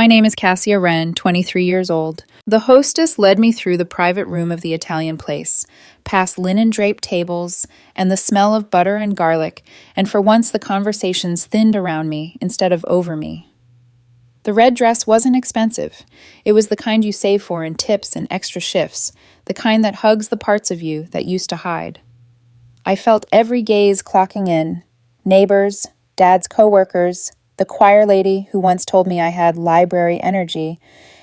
My name is Cassia Ren, 23 years old. The hostess led me through the private room of the Italian place, past linen-draped tables and the smell of butter and garlic, and for once the conversations thinned around me instead of over me. The red dress wasn't expensive. It was the kind you save for in tips and extra shifts, the kind that hugs the parts of you that used to hide. I felt every gaze clocking in. Neighbors, Dad's coworkers, the choir lady who once told me I had library energy,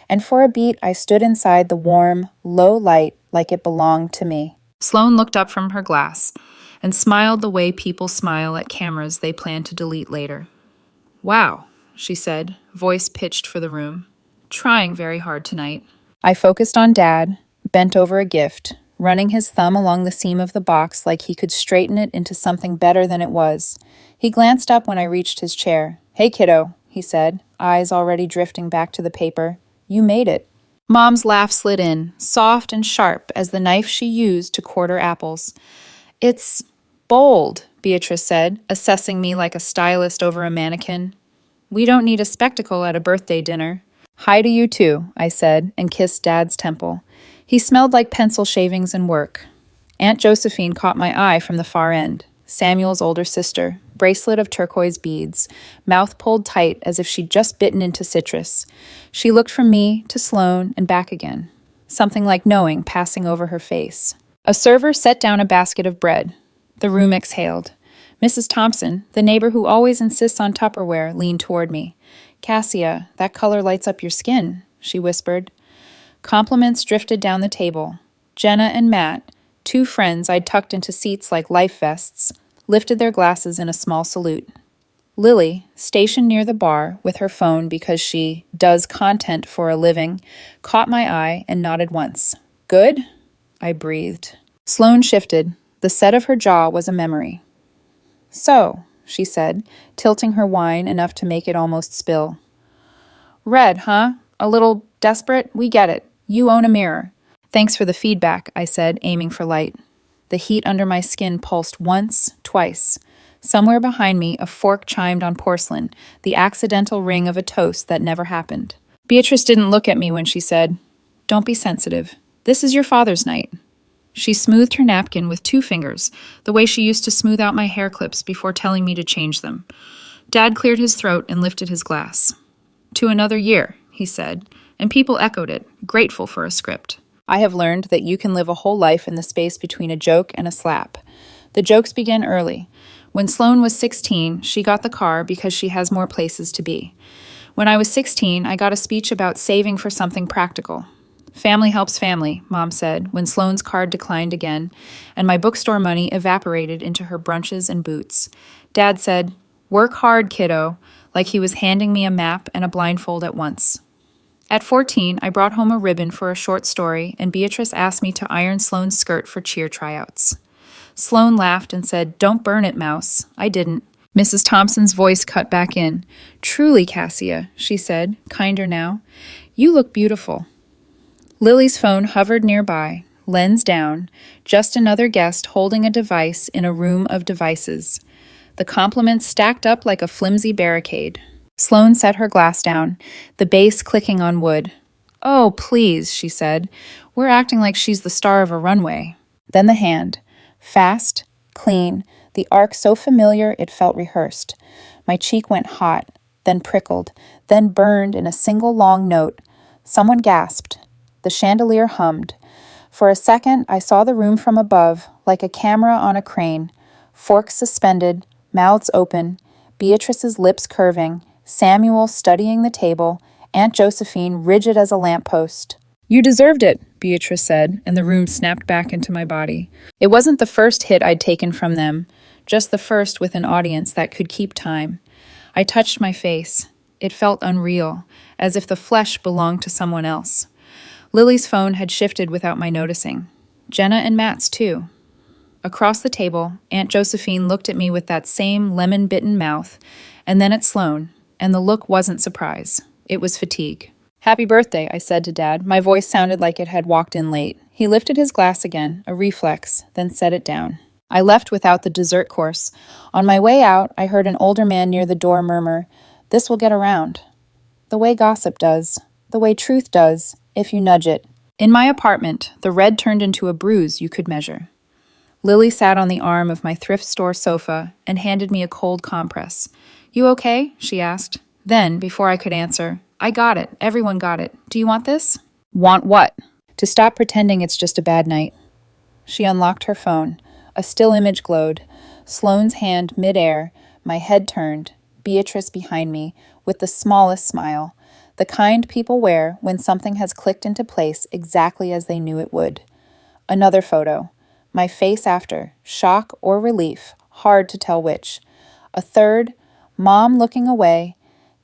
and for a beat I stood inside the warm, low light like it belonged to me. Sloane looked up from her glass and smiled the way people smile at cameras they plan to delete later. "Wow," she said, voice pitched for the room. "Trying very hard tonight." I focused on Dad, bent over a gift, running his thumb along the seam of the box like he could straighten it into something better than it was. He glanced up when I reached his chair. "Hey, kiddo," he said, eyes already drifting back to the paper. "You made it." Mom's laugh slid in, soft and sharp as the knife she used to quarter apples. "It's bold," Beatrice said, assessing me like a stylist over a mannequin. "We don't need a spectacle at a birthday dinner." "Hi to you too," I said, and kissed Dad's temple. He smelled like pencil shavings and work. Aunt Josephine caught my eye from the far end. Samuel's older sister, bracelet of turquoise beads, mouth pulled tight as if she'd just bitten into citrus. She looked from me to Sloane and back again, something like knowing passing over her face. A server set down a basket of bread. The room exhaled. Mrs. Thompson, the neighbor who always insists on Tupperware, leaned toward me. "Cassia, that color lights up your skin," she whispered. Compliments drifted down the table. Jenna and Matt, two friends I'd tucked into seats like life vests, lifted their glasses in a small salute. Lily, stationed near the bar with her phone because she does content for a living, caught my eye and nodded once. "Good?" I breathed. Sloane shifted. The set of her jaw was a memory. "So," she said, tilting her wine enough to make it almost spill. "Red, huh? A little desperate? We get it. You own a mirror." "Thanks for the feedback," I said, aiming for light. The heat under my skin pulsed once, twice. Somewhere behind me, a fork chimed on porcelain, the accidental ring of a toast that never happened. Beatrice didn't look at me when she said, "Don't be sensitive. This is your father's night." She smoothed her napkin with 2 fingers, the way she used to smooth out my hair clips before telling me to change them. Dad cleared his throat and lifted his glass. "To another year," he said, and people echoed it, grateful for a script. I have learned that you can live a whole life in the space between a joke and a slap. The jokes begin early. When Sloane was 16, she got the car because she has more places to be. When I was 16, I got a speech about saving for something practical. "Family helps family," Mom said, when Sloane's card declined again, and my bookstore money evaporated into her brunches and boots. Dad said, "Work hard, kiddo," like he was handing me a map and a blindfold at once. At 14, I brought home a ribbon for a short story, and Beatrice asked me to iron Sloane's skirt for cheer tryouts. Sloane laughed and said, "Don't burn it, Mouse." I didn't. Mrs. Thompson's voice cut back in. "Truly, Cassia," she said, kinder now, "you look beautiful." Lily's phone hovered nearby, lens down, just another guest holding a device in a room of devices. The compliments stacked up like a flimsy barricade. Sloane set her glass down, the base clicking on wood. "Oh, please," she said. "We're acting like she's the star of a runway." Then the hand. Fast, clean, the arc so familiar it felt rehearsed. My cheek went hot, then prickled, then burned in a single long note. Someone gasped. The chandelier hummed. For a second, I saw the room from above, like a camera on a crane. Forks suspended, mouths open, Beatrice's lips curving, Samuel studying the table, Aunt Josephine rigid as a lamppost. "You deserved it," Beatrice said, and the room snapped back into my body. It wasn't the first hit I'd taken from them, just the first with an audience that could keep time. I touched my face. It felt unreal, as if the flesh belonged to someone else. Lily's phone had shifted without my noticing. Jenna and Matt's, too. Across the table, Aunt Josephine looked at me with that same lemon-bitten mouth, and then at Sloane, and the look wasn't surprise. It was fatigue. "Happy birthday," I said to Dad. My voice sounded like it had walked in late. He lifted his glass again, a reflex, then set it down. I left without the dessert course. On my way out, I heard an older man near the door murmur, "This will get around." The way gossip does. The way truth does, if you nudge it. In my apartment, the red turned into a bruise you could measure. Lily sat on the arm of my thrift store sofa and handed me a cold compress. You okay? She asked. Then, before I could answer, I got it. Everyone got it. Do you want this? Want what? To stop pretending it's just a bad night. She unlocked her phone. A still image glowed. Sloane's hand midair, my head turned, Beatrice behind me, with the smallest smile, the kind people wear when something has clicked into place exactly as they knew it would. Another photo. My face after, shock or relief, hard to tell which. A third, Mom looking away,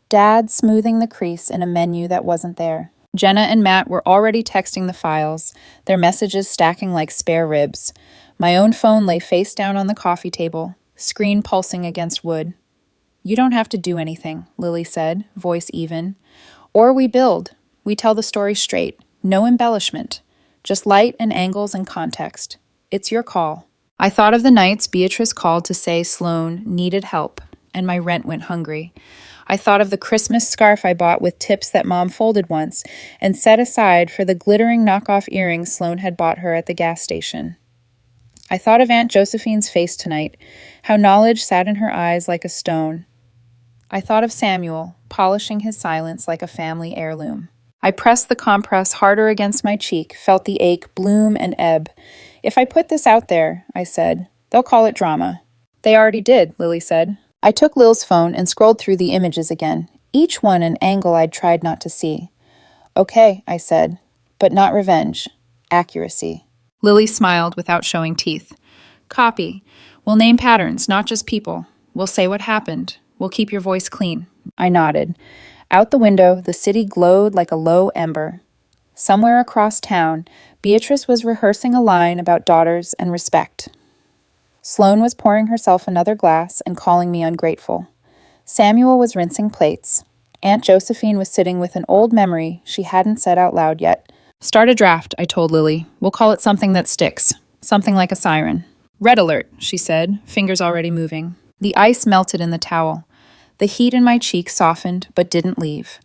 Dad smoothing the crease in a menu that wasn't there. Jenna and Matt were already texting the files, their messages stacking like spare ribs. My own phone lay face down on the coffee table, screen pulsing against wood. You don't have to do anything, Lily said, voice even. Or we build. We tell the story straight. No embellishment. Just light and angles and context. It's your call. I thought of the nights Beatrice called to say Sloane needed help, and my rent went hungry. I thought of the Christmas scarf I bought with tips that Mom folded once and set aside for the glittering knockoff earrings Sloane had bought her at the gas station. I thought of Aunt Josephine's face tonight, how knowledge sat in her eyes like a stone. I thought of Samuel, polishing his silence like a family heirloom. I pressed the compress harder against my cheek, felt the ache bloom and ebb. If I put this out there, I said, they'll call it drama. They already did, Lily said. I took Lil's phone and scrolled through the images again, each one an angle I'd tried not to see. Okay, I said, but not revenge. Accuracy. Lily smiled without showing teeth. Copy. We'll name patterns, not just people. We'll say what happened. We'll keep your voice clean. I nodded. Out the window, the city glowed like a low ember. Somewhere across town, Beatrice was rehearsing a line about daughters and respect. Sloane was pouring herself another glass and calling me ungrateful. Samuel was rinsing plates. Aunt Josephine was sitting with an old memory she hadn't said out loud yet. Start a draft, I told Lily. We'll call it something that sticks. Something like a siren. Red alert, she said, fingers already moving. The ice melted in the towel. The heat in my cheek softened but didn't leave.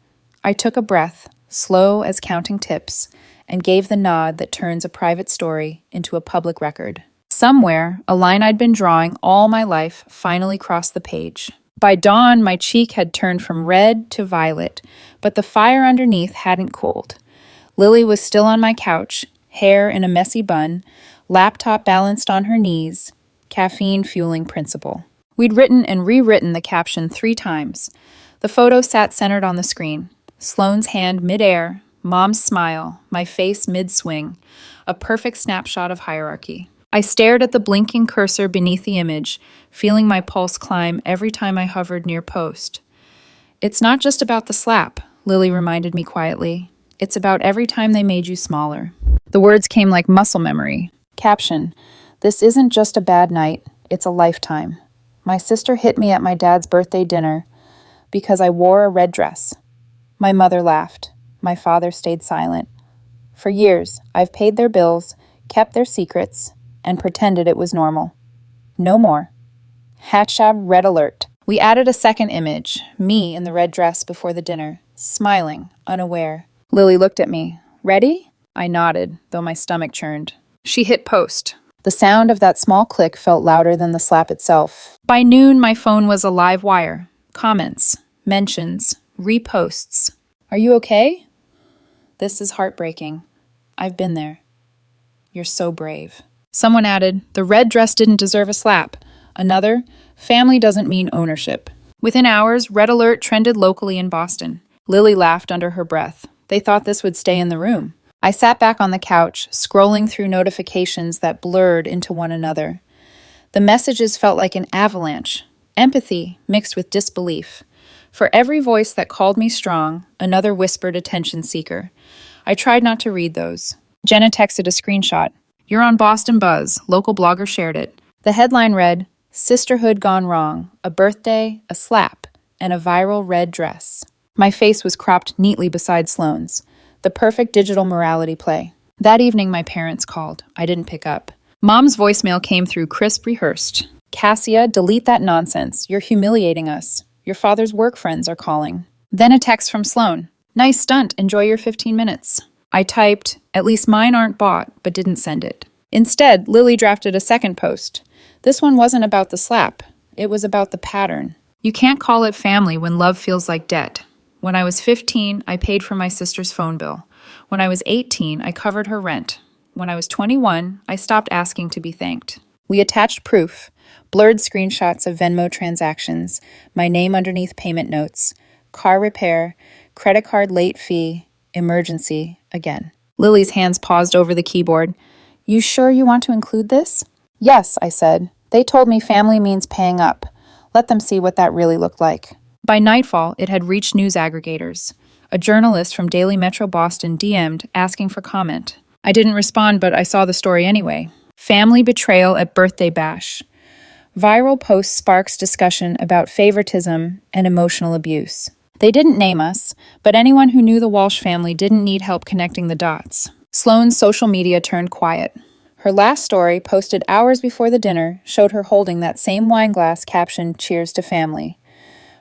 I took a breath, slow as counting tips, and gave the nod that turns a private story into a public record. Somewhere, a line I'd been drawing all my life finally crossed the page. By dawn, my cheek had turned from red to violet, but the fire underneath hadn't cooled. Lily was still on my couch, hair in a messy bun, laptop balanced on her knees, caffeine fueling principle. We'd written and rewritten the caption 3 times. The photo sat centered on the screen. Sloane's hand midair, Mom's smile, my face mid-swing, a perfect snapshot of hierarchy. I stared at the blinking cursor beneath the image, feeling my pulse climb every time I hovered near post. It's not just about the slap, Lily reminded me quietly. It's about every time they made you smaller. The words came like muscle memory. Caption, this isn't just a bad night, it's a lifetime. My sister hit me at my dad's birthday dinner because I wore a red dress. My mother laughed. My father stayed silent. For years, I've paid their bills, kept their secrets, and pretended it was normal. No more. Hatshab red alert. We added a second image, me in the red dress before the dinner, smiling, unaware. Lily looked at me. Ready? I nodded, though my stomach churned. She hit post. The sound of that small click felt louder than the slap itself. By noon, my phone was a live wire. Comments, mentions, reposts. Are you okay? This is heartbreaking. I've been there. You're so brave. Someone added, the red dress didn't deserve a slap. Another, family doesn't mean ownership. Within hours, red alert trended locally in Boston. Lily laughed under her breath. They thought this would stay in the room. I sat back on the couch, scrolling through notifications that blurred into one another. The messages felt like an avalanche, empathy mixed with disbelief. For every voice that called me strong, another whispered attention seeker. I tried not to read those. Jenna texted a screenshot. You're on Boston Buzz. Local blogger shared it. The headline read, Sisterhood Gone Wrong, a birthday, a slap, and a viral red dress. My face was cropped neatly beside Sloane's. The perfect digital morality play. That evening, my parents called. I didn't pick up. Mom's voicemail came through crisp rehearsed. Cassia, delete that nonsense. You're humiliating us. Your father's work friends are calling. Then a text from Sloan. Nice stunt, enjoy your 15 minutes. I typed, at least mine aren't bought, but didn't send it. Instead, Lily drafted a second post. This one wasn't about the slap. It was about the pattern. You can't call it family when love feels like debt. When I was 15, I paid for my sister's phone bill. When I was 18, I covered her rent. When I was 21, I stopped asking to be thanked. We attached proof, blurred screenshots of Venmo transactions, my name underneath payment notes, car repair, credit card late fee, emergency, again. Lily's hands paused over the keyboard. You sure you want to include this? Yes, I said. They told me family means paying up. Let them see what that really looked like. By nightfall, it had reached news aggregators. A journalist from Daily Metro Boston DM'd asking for comment. I didn't respond, but I saw the story anyway. Family betrayal at birthday bash. Viral post sparks discussion about favoritism and emotional abuse. They didn't name us, but anyone who knew the Walsh family didn't need help connecting the dots. Sloane's social media turned quiet. Her last story, posted hours before the dinner, showed her holding that same wine glass captioned "Cheers to Family."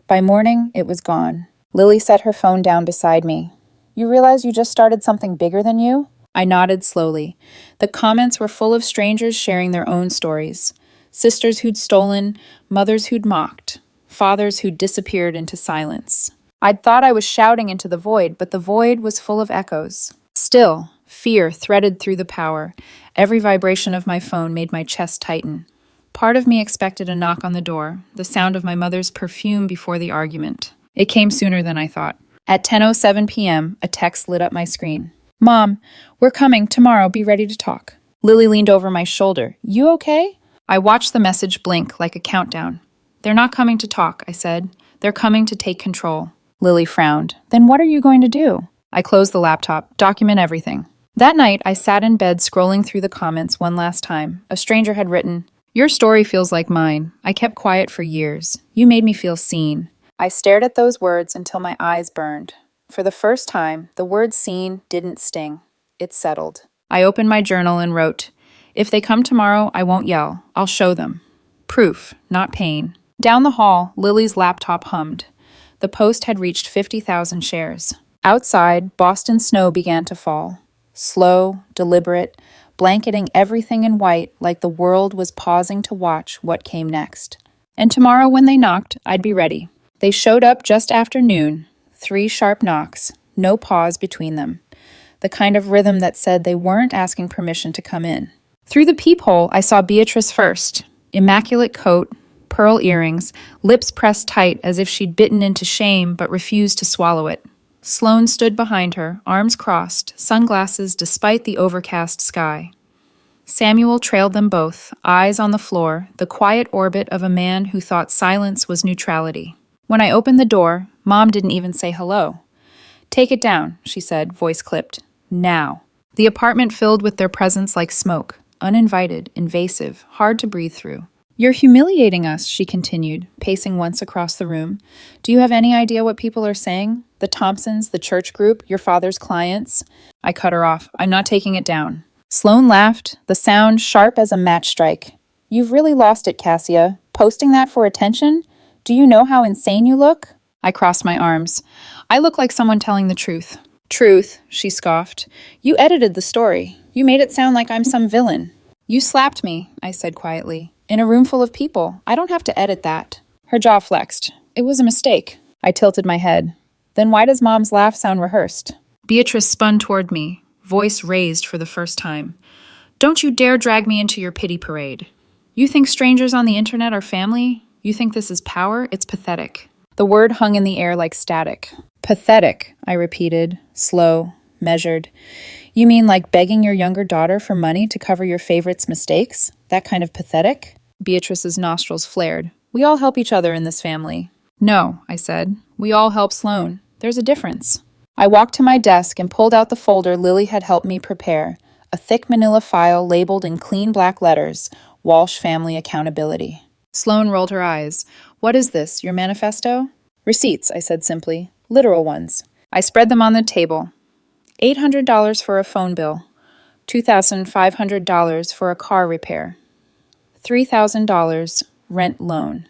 By morning, it was gone. Lily set her phone down beside me. You realize you just started something bigger than you? I nodded slowly. The comments were full of strangers sharing their own stories. Sisters who'd stolen, mothers who'd mocked, fathers who'd disappeared into silence. I'd thought I was shouting into the void, but the void was full of echoes. Still, fear threaded through the power. Every vibration of my phone made my chest tighten. Part of me expected a knock on the door, the sound of my mother's perfume before the argument. It came sooner than I thought. At 10:07 p.m., a text lit up my screen. Mom, we're coming tomorrow, be ready to talk. Lily leaned over my shoulder. You okay? I watched the message blink like a countdown. They're not coming to talk, I said. They're coming to take control. Lily frowned. Then what are you going to do? I closed the laptop. Document everything. That night, I sat in bed scrolling through the comments one last time. A stranger had written, Your story feels like mine. I kept quiet for years. You made me feel seen. I stared at those words until my eyes burned. For the first time, the word seen didn't sting. It settled. I opened my journal and wrote, If they come tomorrow, I won't yell. I'll show them. Proof, not pain. Down the hall, Lily's laptop hummed. The post had reached 50,000 shares. Outside, Boston snow began to fall. Slow, deliberate, blanketing everything in white like the world was pausing to watch what came next. And tomorrow when they knocked, I'd be ready. They showed up just after noon. 3 sharp knocks, no pause between them. The kind of rhythm that said they weren't asking permission to come in. Through the peephole, I saw Beatrice first. Immaculate coat, pearl earrings, lips pressed tight as if she'd bitten into shame but refused to swallow it. Sloan stood behind her, arms crossed, sunglasses despite the overcast sky. Samuel trailed them both, eyes on the floor, the quiet orbit of a man who thought silence was neutrality. When I opened the door, Mom didn't even say hello. Take it down, she said, voice clipped. Now. The apartment filled with their presence like smoke, uninvited, invasive, hard to breathe through. You're humiliating us, she continued, pacing once across the room. Do you have any idea what people are saying? The Thompsons, the church group, your father's clients? I cut her off. I'm not taking it down. Sloan laughed, the sound sharp as a match strike. You've really lost it, Cassia. Posting that for attention? Do you know how insane you look? I crossed my arms. I look like someone telling the truth. Truth, she scoffed. You edited the story. You made it sound like I'm some villain. You slapped me, I said quietly. In a room full of people. I don't have to edit that. Her jaw flexed. It was a mistake. I tilted my head. Then why does Mom's laugh sound rehearsed? Beatrice spun toward me, voice raised for the first time. Don't you dare drag me into your pity parade. You think strangers on the internet are family? You think this is power? It's pathetic. The word hung in the air like static. Pathetic, I repeated, slow, measured. You mean like begging your younger daughter for money to cover your favorite's mistakes? That kind of pathetic? Beatrice's nostrils flared. We all help each other in this family. No, I said. We all help Sloan. There's a difference. I walked to my desk and pulled out the folder Lily had helped me prepare, a thick manila file labeled in clean black letters, Walsh Family Accountability. Sloan rolled her eyes. What is this, your manifesto? Receipts, I said simply. Literal ones. I spread them on the table. $800 for a phone bill. $2,500 for a car repair. $3,000 rent loan.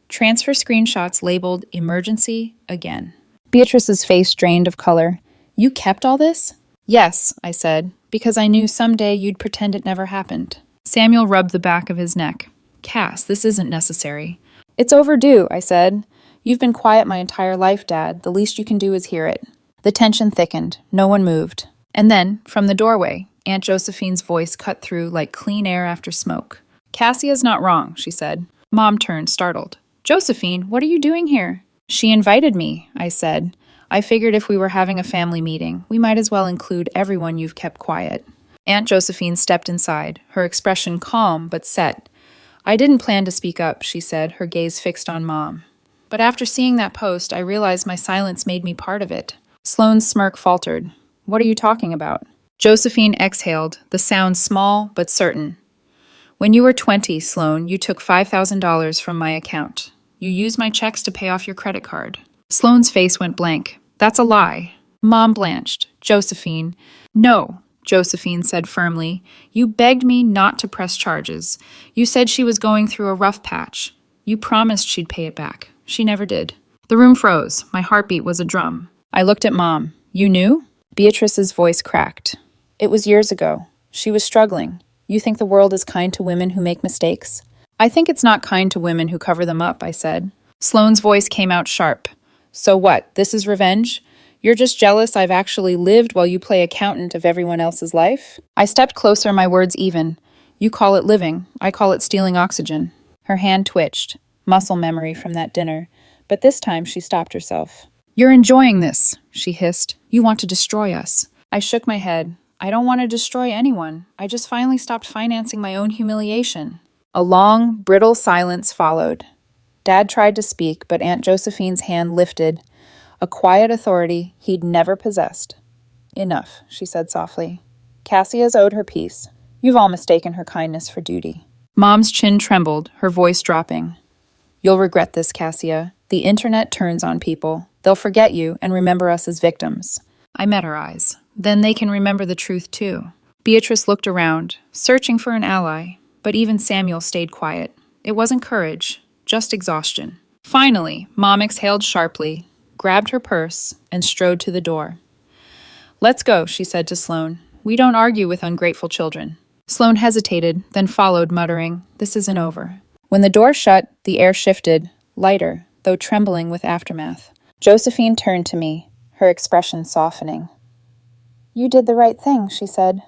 Transfer screenshots labeled emergency again. Beatrice's face drained of color. You kept all this? Yes, I said, because I knew someday you'd pretend it never happened. Samuel rubbed the back of his neck. Cass, this isn't necessary. It's overdue, I said. You've been quiet my entire life, Dad. The least you can do is hear it. The tension thickened. No one moved. And then, from the doorway, Aunt Josephine's voice cut through like clean air after smoke. Cassia's not wrong, she said. Mom turned, startled. Josephine, what are you doing here? She invited me, I said. I figured if we were having a family meeting, we might as well include everyone you've kept quiet. Aunt Josephine stepped inside, her expression calm but set. I didn't plan to speak up, she said, her gaze fixed on Mom. But after seeing that post, I realized my silence made me part of it. Sloane's smirk faltered. What are you talking about? Josephine exhaled, the sound small but certain. When you were 20, Sloane, you took $5,000 from my account. You used my checks to pay off your credit card. Sloane's face went blank. That's a lie. Mom blanched. Josephine. No, Josephine said firmly. You begged me not to press charges. You said she was going through a rough patch. You promised she'd pay it back. She never did. The room froze. My heartbeat was a drum. I looked at Mom. You knew? Beatrice's voice cracked. It was years ago. She was struggling. You think the world is kind to women who make mistakes? I think it's not kind to women who cover them up, I said. Sloane's voice came out sharp. So what, this is revenge? You're just jealous I've actually lived while you play accountant of everyone else's life? I stepped closer, my words even. You call it living. I call it stealing oxygen. Her hand twitched. Muscle memory from that dinner. But this time she stopped herself. You're enjoying this, she hissed. You want to destroy us. I shook my head. I don't want to destroy anyone. I just finally stopped financing my own humiliation. A long, brittle silence followed. Dad tried to speak, but Aunt Josephine's hand lifted, a quiet authority he'd never possessed. Enough, she said softly. Cassia's owed her peace. You've all mistaken her kindness for duty. Mom's chin trembled, her voice dropping. You'll regret this, Cassia. The internet turns on people. They'll forget you and remember us as victims. I met her eyes. Then they can remember the truth too. Beatrice looked around, searching for an ally, but even Samuel stayed quiet. It wasn't courage, just exhaustion. Finally, Mom exhaled sharply, grabbed her purse, and strode to the door. Let's go, she said to Sloane. We don't argue with ungrateful children. Sloane hesitated, then followed, muttering, This isn't over. When the door shut, the air shifted, lighter, though trembling with aftermath. Josephine turned to me, her expression softening. You did the right thing, she said.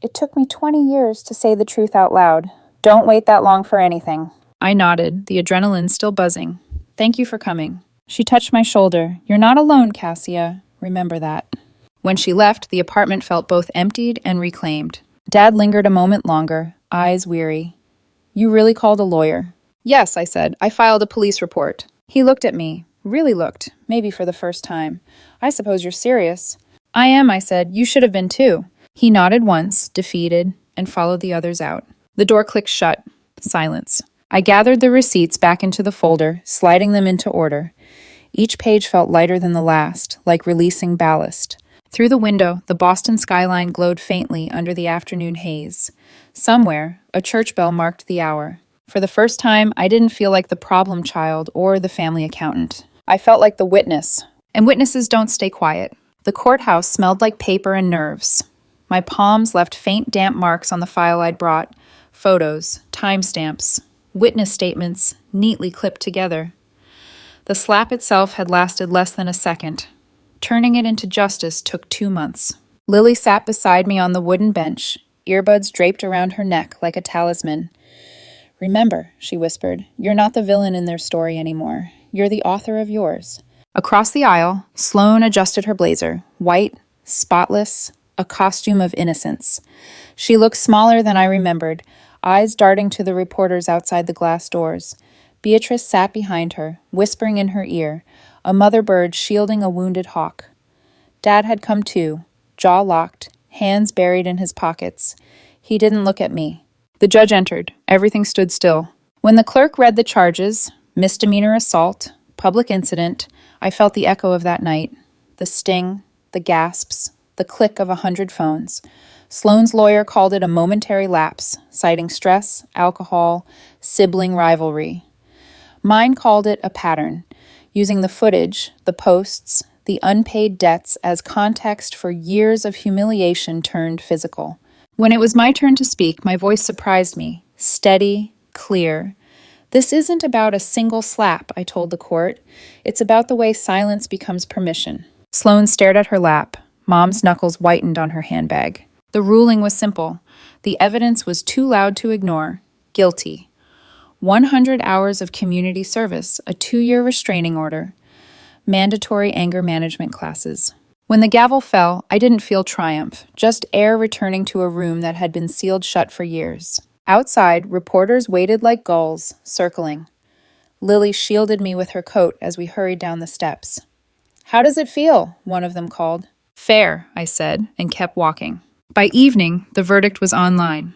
It took me 20 years to say the truth out loud. Don't wait that long for anything. I nodded, the adrenaline still buzzing. Thank you for coming. She touched my shoulder. You're not alone, Cassia. Remember that. When she left, the apartment felt both emptied and reclaimed. Dad lingered a moment longer, eyes weary. You really called a lawyer? Yes, I said. I filed a police report. He looked at me. Really looked, maybe for the first time. I suppose you're serious. I am, I said. You should have been too. He nodded once, defeated, and followed the others out. The door clicked shut. Silence. I gathered the receipts back into the folder, sliding them into order. Each page felt lighter than the last, like releasing ballast. Through the window, the Boston skyline glowed faintly under the afternoon haze. Somewhere, a church bell marked the hour. For the first time, I didn't feel like the problem child or the family accountant. I felt like the witness. And witnesses don't stay quiet. The courthouse smelled like paper and nerves. My palms left faint damp marks on the file I'd brought. Photos, timestamps, witness statements, neatly clipped together. The slap itself had lasted less than a second. Turning it into justice took 2 months. Lily sat beside me on the wooden bench, earbuds draped around her neck like a talisman. Remember, she whispered, you're not the villain in their story anymore. You're the author of yours. Across the aisle, Sloane adjusted her blazer, white, spotless, a costume of innocence. She looked smaller than I remembered, eyes darting to the reporters outside the glass doors. Beatrice sat behind her, whispering in her ear, a mother bird shielding a wounded hawk. Dad had come too, jaw locked, hands buried in his pockets. He didn't look at me. The judge entered. Everything stood still. When the clerk read the charges, misdemeanor assault, public incident, I felt the echo of that night. The sting, the gasps, the click of 100 phones. Sloane's lawyer called it a momentary lapse, citing stress, alcohol, sibling rivalry. Mine called it a pattern, using the footage, the posts, the unpaid debts as context for years of humiliation turned physical. When it was my turn to speak, my voice surprised me, steady, clear. This isn't about a single slap, I told the court. It's about the way silence becomes permission. Sloane stared at her lap. Mom's knuckles whitened on her handbag. The ruling was simple. The evidence was too loud to ignore. Guilty. 100 hours of community service, a 2-year restraining order, mandatory anger management classes. When the gavel fell, I didn't feel triumph, just air returning to a room that had been sealed shut for years. Outside, reporters waited like gulls, circling. Lily shielded me with her coat as we hurried down the steps. "How does it feel?" one of them called. "Fair," I said, and kept walking. By evening, the verdict was online.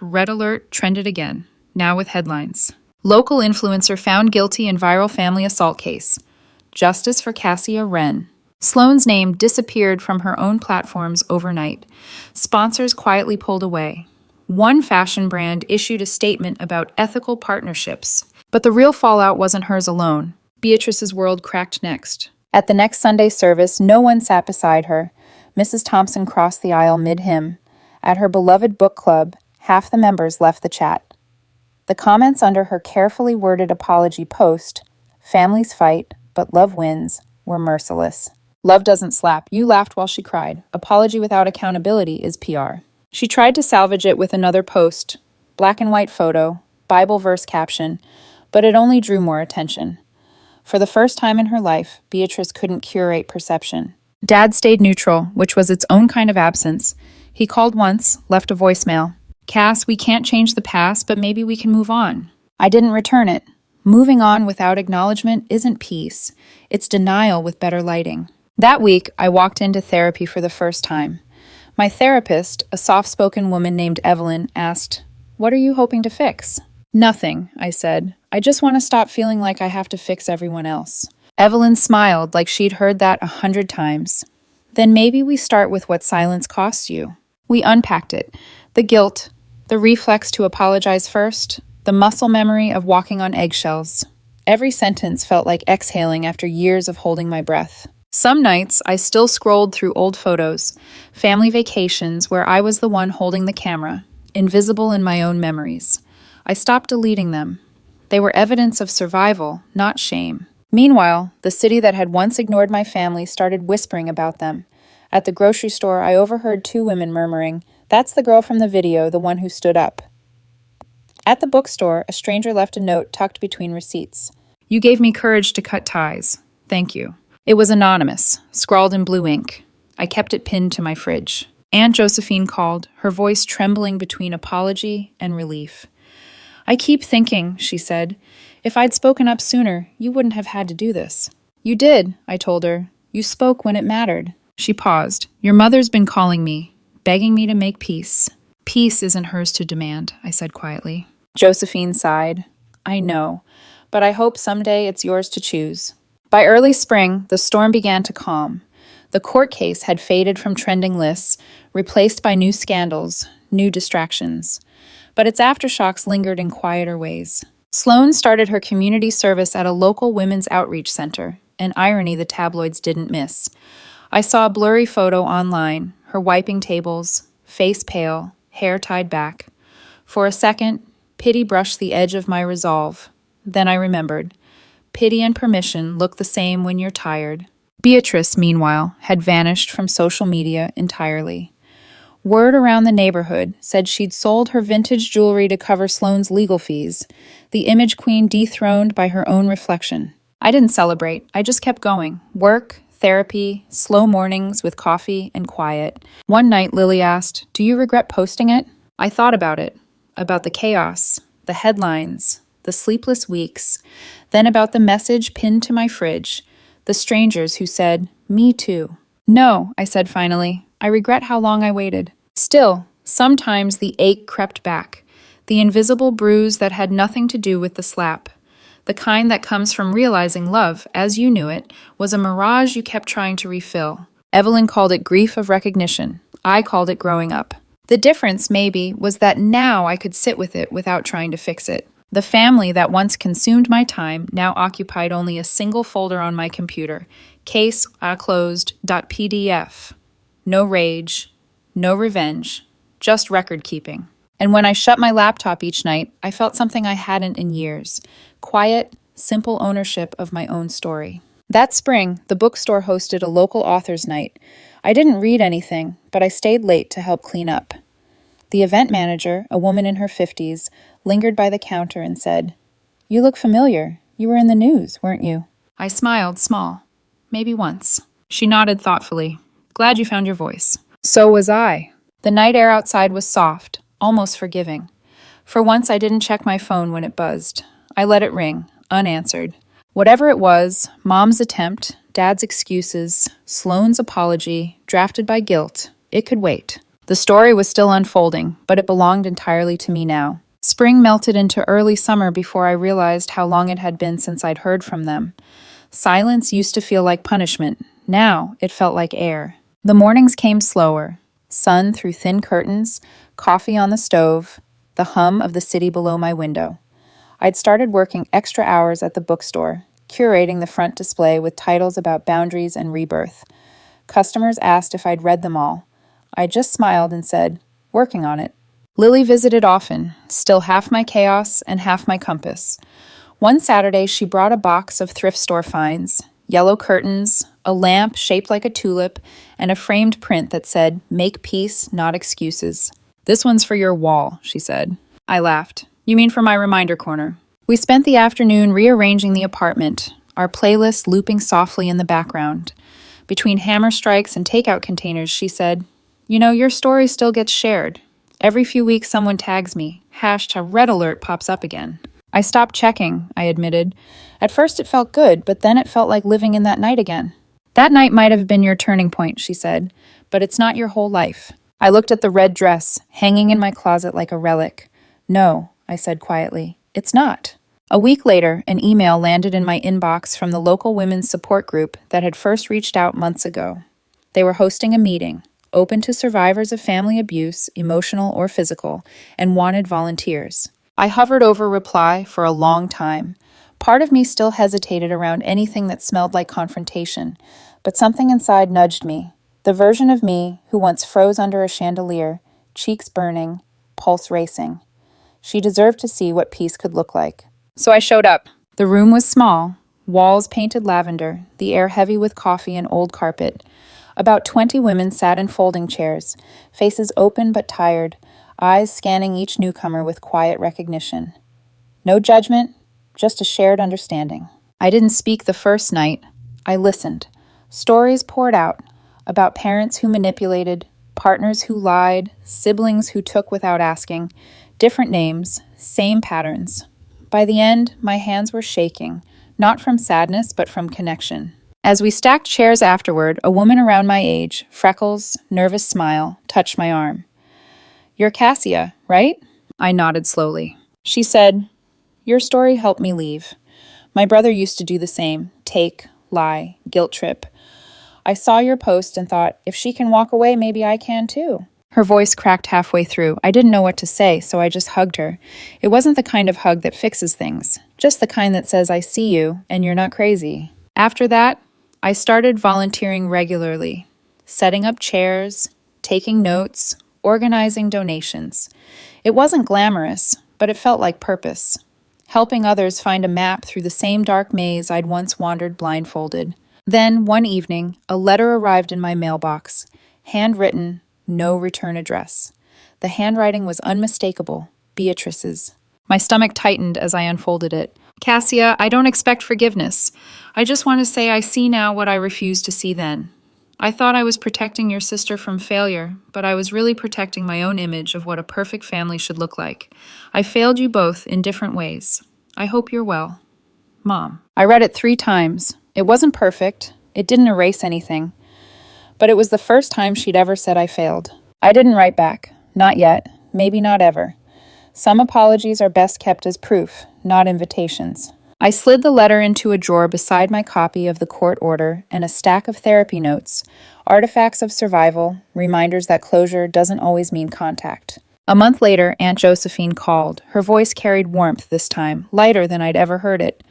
#Red Alert trended again, now with headlines. Local influencer found guilty in viral family assault case. Justice for Cassia Ren. Sloane's name disappeared from her own platforms overnight. Sponsors quietly pulled away. One fashion brand issued a statement about ethical partnerships. But the real fallout wasn't hers alone. Beatrice's world cracked next. At the next Sunday service, no one sat beside her. Mrs. Thompson crossed the aisle mid-hymn. At her beloved book club, half the members left the chat. The comments under her carefully worded apology post, "Families fight, but love wins," were merciless. "Love doesn't slap. You laughed while she cried. Apology without accountability is PR." She tried to salvage it with another post, black and white photo, Bible verse caption, but it only drew more attention. For the first time in her life, Beatrice couldn't curate perception. Dad stayed neutral, which was its own kind of absence. He called once, left a voicemail. "Cass, we can't change the past, but maybe we can move on." I didn't return it. Moving on without acknowledgement isn't peace. It's denial with better lighting. That week, I walked into therapy for the first time. My therapist, a soft-spoken woman named Evelyn, asked, "What are you hoping to fix?" "Nothing," I said. "I just want to stop feeling like I have to fix everyone else." Evelyn smiled like she'd heard that 100 times. "Then maybe we start with what silence costs you." We unpacked it. The guilt, the reflex to apologize first, the muscle memory of walking on eggshells. Every sentence felt like exhaling after years of holding my breath. Some nights, I still scrolled through old photos, family vacations where I was the one holding the camera, invisible in my own memories. I stopped deleting them. They were evidence of survival, not shame. Meanwhile, the city that had once ignored my family started whispering about them. At the grocery store, I overheard 2 women murmuring, "That's the girl from the video, the one who stood up." At the bookstore, a stranger left a note tucked between receipts. "You gave me courage to cut ties. Thank you." It was anonymous, scrawled in blue ink. I kept it pinned to my fridge. Aunt Josephine called, her voice trembling between apology and relief. "I keep thinking," she said, "if I'd spoken up sooner, you wouldn't have had to do this." "You did," I told her. "You spoke when it mattered." She paused. "Your mother's been calling me, begging me to make peace." "Peace isn't hers to demand," I said quietly. Josephine sighed. "I know, but I hope someday it's yours to choose." By early spring, the storm began to calm. The court case had faded from trending lists, replaced by new scandals, new distractions. But its aftershocks lingered in quieter ways. Sloane started her community service at a local women's outreach center, an irony the tabloids didn't miss. I saw a blurry photo online, her wiping tables, face pale, hair tied back. For a second, pity brushed the edge of my resolve. Then I remembered. Pity and permission look the same when you're tired. Beatrice, meanwhile, had vanished from social media entirely. Word around the neighborhood said she'd sold her vintage jewelry to cover Sloane's legal fees, the image queen dethroned by her own reflection. I didn't celebrate. I just kept going. Work, therapy, slow mornings with coffee and quiet. One night, Lily asked, "Do you regret posting it?" I thought about it, about the chaos, the headlines, the sleepless weeks, then about the message pinned to my fridge, the strangers who said, "Me too." "No," I said finally. "I regret how long I waited." Still, sometimes the ache crept back, the invisible bruise that had nothing to do with the slap, the kind that comes from realizing love, as you knew it, was a mirage you kept trying to refill. Evelyn called it grief of recognition. I called it growing up. The difference, maybe, was that now I could sit with it without trying to fix it. The family that once consumed my time now occupied only a single folder on my computer, case closed.pdf. No rage, no revenge, just record keeping. And when I shut my laptop each night, I felt something I hadn't in years: quiet, simple ownership of my own story. That spring, the bookstore hosted a local authors' night. I didn't read anything, but I stayed late to help clean up. The event manager, a woman in her 50s, lingered by the counter and said, "You look familiar. You were in the news, weren't you?" I smiled small. "Maybe once." She nodded thoughtfully. "Glad you found your voice." So was I. The night air outside was soft, almost forgiving. For once, I didn't check my phone when it buzzed. I let it ring, unanswered. Whatever it was, Mom's attempt, Dad's excuses, Sloane's apology, drafted by guilt, it could wait. The story was still unfolding, but it belonged entirely to me now. Spring melted into early summer before I realized how long it had been since I'd heard from them. Silence used to feel like punishment. Now it felt like air. The mornings came slower. Sun through thin curtains, coffee on the stove, the hum of the city below my window. I'd started working extra hours at the bookstore, curating the front display with titles about boundaries and rebirth. Customers asked if I'd read them all. I just smiled and said, "Working on it." Lily visited often, still half my chaos and half my compass. One Saturday, she brought a box of thrift store finds: yellow curtains, a lamp shaped like a tulip, and a framed print that said, "Make peace, not excuses." "This one's for your wall," she said. I laughed. "You mean for my reminder corner?" We spent the afternoon rearranging the apartment, our playlist looping softly in the background. Between hammer strikes and takeout containers, she said, "You know, your story still gets shared. Every few weeks someone tags me. #red alert pops up again." I stopped checking, I admitted. At first it felt good, but then it felt like living in that night again. "That night might have been your turning point," she said, "but it's not your whole life." I looked at the red dress, hanging in my closet like a relic. "No," I said quietly, "it's not." A week later, an email landed in my inbox from the local women's support group that had first reached out months ago. They were hosting a meeting, open to survivors of family abuse, emotional or physical, and wanted volunteers. I hovered over reply for a long time. Part of me still hesitated around anything that smelled like confrontation, but something inside nudged me. The version of me who once froze under a chandelier, cheeks burning, pulse racing. She deserved to see what peace could look like. So I showed up. The room was small, walls painted lavender, the air heavy with coffee and old carpet. About 20 women sat in folding chairs, faces open but tired, eyes scanning each newcomer with quiet recognition. No judgment, just a shared understanding. I didn't speak the first night. I listened. Stories poured out about parents who manipulated, partners who lied, siblings who took without asking, different names, same patterns. By the end, my hands were shaking, not from sadness but from connection. As we stacked chairs afterward, a woman around my age, freckles, nervous smile, touched my arm. "You're Cassia, right?" I nodded slowly. She said, "Your story helped me leave. My brother used to do the same, take, lie, guilt trip. I saw your post and thought, if she can walk away, maybe I can too." Her voice cracked halfway through. I didn't know what to say, so I just hugged her. It wasn't the kind of hug that fixes things, just the kind that says, "I see you, and you're not crazy." After that, I started volunteering regularly, setting up chairs, taking notes, organizing donations. It wasn't glamorous, but it felt like purpose, helping others find a map through the same dark maze I'd once wandered blindfolded. Then, one evening, a letter arrived in my mailbox, handwritten, no return address. The handwriting was unmistakable, Beatrice's. My stomach tightened as I unfolded it. "Cassia, I don't expect forgiveness. I just want to say I see now what I refused to see then. I thought I was protecting your sister from failure, but I was really protecting my own image of what a perfect family should look like. I failed you both in different ways. I hope you're well. Mom." I read it 3 times. It wasn't perfect. It didn't erase anything. But it was the first time she'd ever said I failed. I didn't write back. Not yet. Maybe not ever. Some apologies are best kept as proof, not invitations. I slid the letter into a drawer beside my copy of the court order and a stack of therapy notes, artifacts of survival, reminders that closure doesn't always mean contact. A month later, Aunt Josephine called. Her voice carried warmth this time, lighter than I'd ever heard it.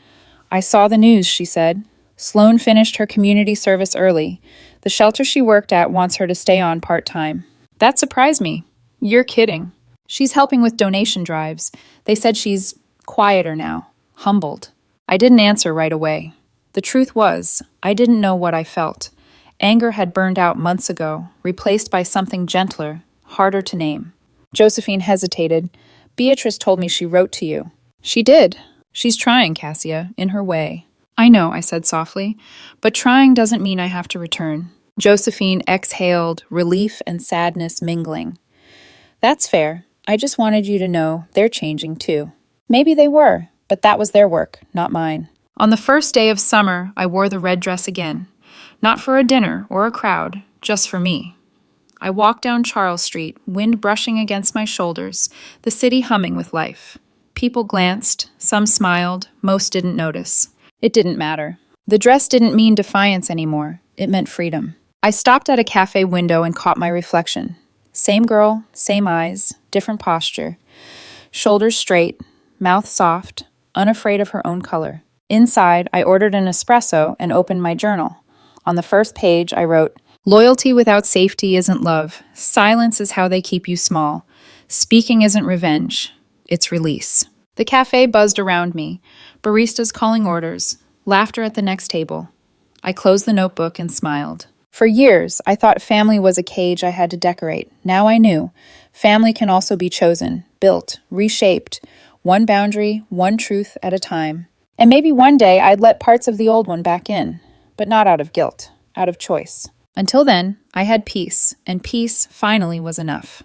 "I saw the news," she said. "Sloane finished her community service early. The shelter she worked at wants her to stay on part-time." That surprised me. "You're kidding." "She's helping with donation drives. They said she's quieter now, humbled." I didn't answer right away. The truth was, I didn't know what I felt. Anger had burned out months ago, replaced by something gentler, harder to name. Josephine hesitated. "Beatrice told me she wrote to you." "She did. She's trying, Cassia, in her way." "I know," I said softly, "but trying doesn't mean I have to return." Josephine exhaled, relief and sadness mingling. "That's fair. I just wanted you to know they're changing too." Maybe they were, but that was their work, not mine. On the first day of summer, I wore the red dress again. Not for a dinner or a crowd, just for me. I walked down Charles Street, wind brushing against my shoulders, the city humming with life. People glanced, some smiled, most didn't notice. It didn't matter. The dress didn't mean defiance anymore. It meant freedom. I stopped at a cafe window and caught my reflection. Same girl, same eyes, different posture. Shoulders straight, mouth soft, unafraid of her own color. Inside, I ordered an espresso and opened my journal. On the first page, I wrote, "Loyalty without safety isn't love. Silence is how they keep you small. Speaking isn't revenge. It's release." The cafe buzzed around me. Baristas calling orders. Laughter at the next table. I closed the notebook and smiled. For years, I thought family was a cage I had to decorate. Now I knew. Family can also be chosen, built, reshaped. One boundary, one truth at a time. And maybe one day I'd let parts of the old one back in. But not out of guilt, out of choice. Until then, I had peace, and peace finally was enough.